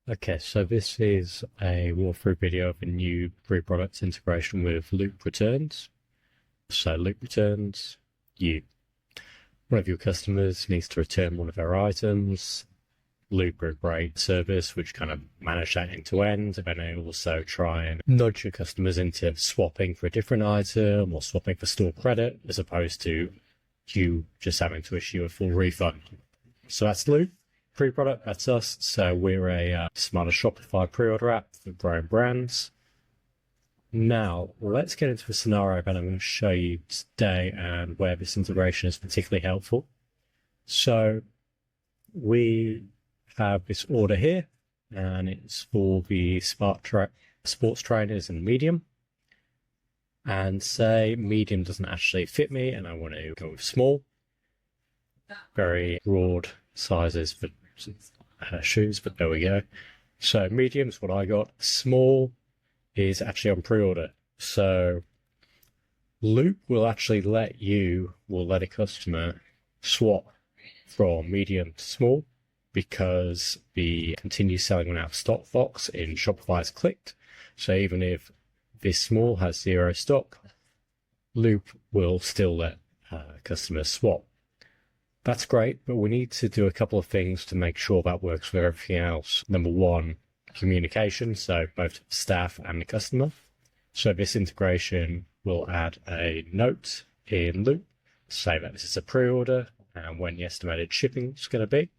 Okay, so this is a walkthrough video of a new PreProduct integration with loop returns. So loop returns, one of your customers needs to return one of their items. Loop are a great service which kind of manage that end to end, and then they also try and nudge your customers into swapping for a different item or swapping for store credit, as opposed to you just having to issue a full refund. So that's Loop. PreProduct, that's us. So we're a smarter Shopify pre-order app for growing brands. Now, let's get into a scenario that I'm going to show you today and where this integration is particularly helpful. So we have this order here, and it's for the sports trainers in medium. And say medium doesn't actually fit me and I want to go with small. Very broad sizes for shoes, but there we go. So medium's what I got. Small is actually on pre-order. So Loop will actually let a customer swap from medium to small, because the continue selling when out of stock box in Shopify is clicked. So even if this small has zero stock, Loop will still let customers swap. That's great, but we need to do a couple of things to make sure that works with everything else. Number one, communication, so both staff and the customer. So this integration will add a note in Loop, say that this is a pre-order and when the estimated shipping is going to be.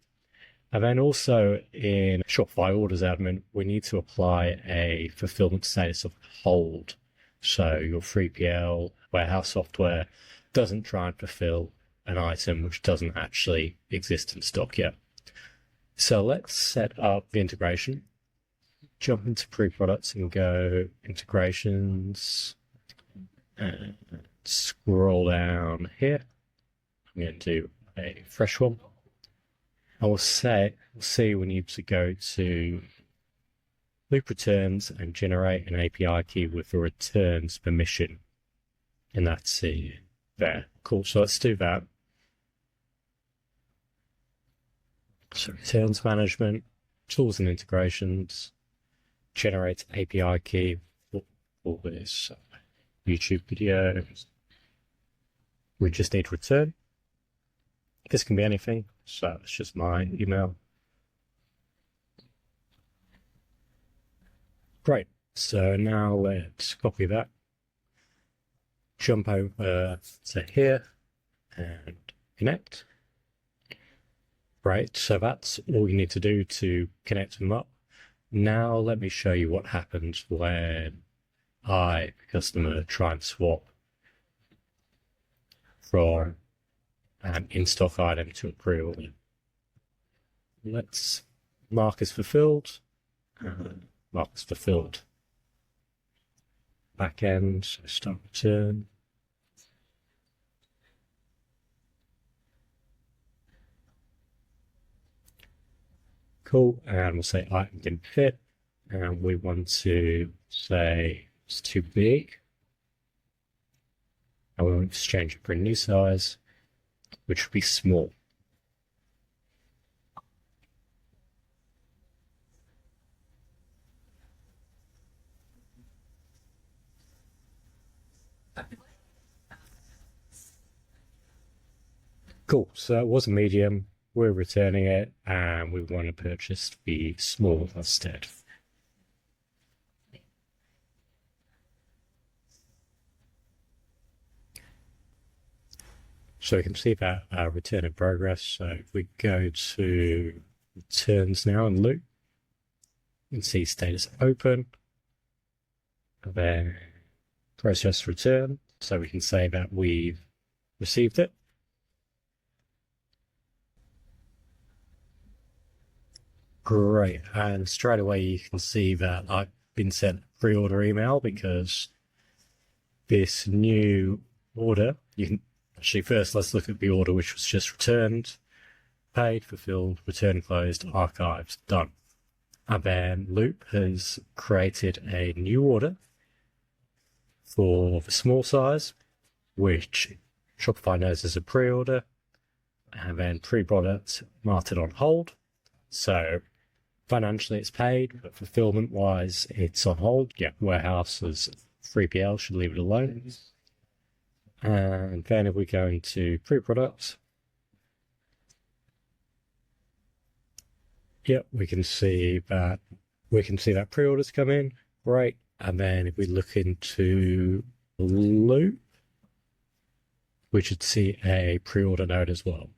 And then also in Shopify Orders Admin, we need to apply a fulfillment status of hold. So your 3PL warehouse software doesn't try and fulfill an item which doesn't actually exist in stock yet. So let's set up the integration. Jump into PreProducts and go integrations and scroll down here. I'm going to do a fresh one. I will see we need to go to loop returns and generate an API key with a returns permission. And that's it there. Cool. So let's do that. So returns management, tools and integrations, generate API key for this YouTube video. We just need return. This can be anything, so it's just my email. Great, so now let's copy that, jump over to here and connect. Right, so that's all you need to do to connect them up. Now let me show you what happens when the customer, try and swap from an in-stock item to a pre-order. Let's mark as fulfilled. Mark as fulfilled. Back end, so start return. Cool, and we'll say item didn't fit, and we want to say it's too big. And we want to exchange it for a new size, which would be small. Cool, so it was a medium, we're returning it, and we want to purchase the small instead. So we can see that return in progress. So if we go to returns now and Loop, you can see status open, and then process return. So we can say that we've received it. Great, and straight away you can see that I've been sent a pre-order email, because this new order, you can actually, first, let's look at the order which was just returned, paid, fulfilled, return closed, archived, done. And then Loop has created a new order for the small size, which Shopify knows as a pre-order, and then PreProduct marked it on hold. So Financially, it's paid, but fulfillment-wise, it's on hold. Yeah, warehouse as 3PL should leave it alone. And then if we go into pre-product, yep, we can see that pre-orders come in. Great. And then if we look into Loop, we should see a pre-order note as well.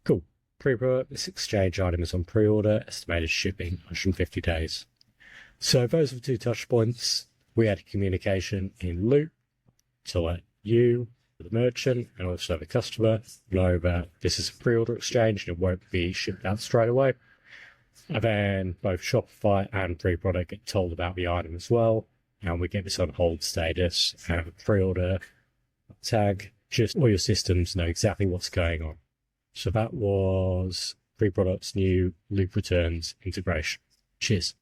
Cool. Pre-product, this exchange item is on pre-order, estimated shipping 150 days. So those are the two touch points. We had communication in Loop to let you, the merchant, and also the customer know that this is a pre-order exchange and it won't be shipped out straight away. And then both Shopify and PreProduct get told about the item as well, and we get this on hold status and a pre-order tag. Just all your systems know exactly what's going on. So that was PreProduct's new Loop Returns integration. Cheers.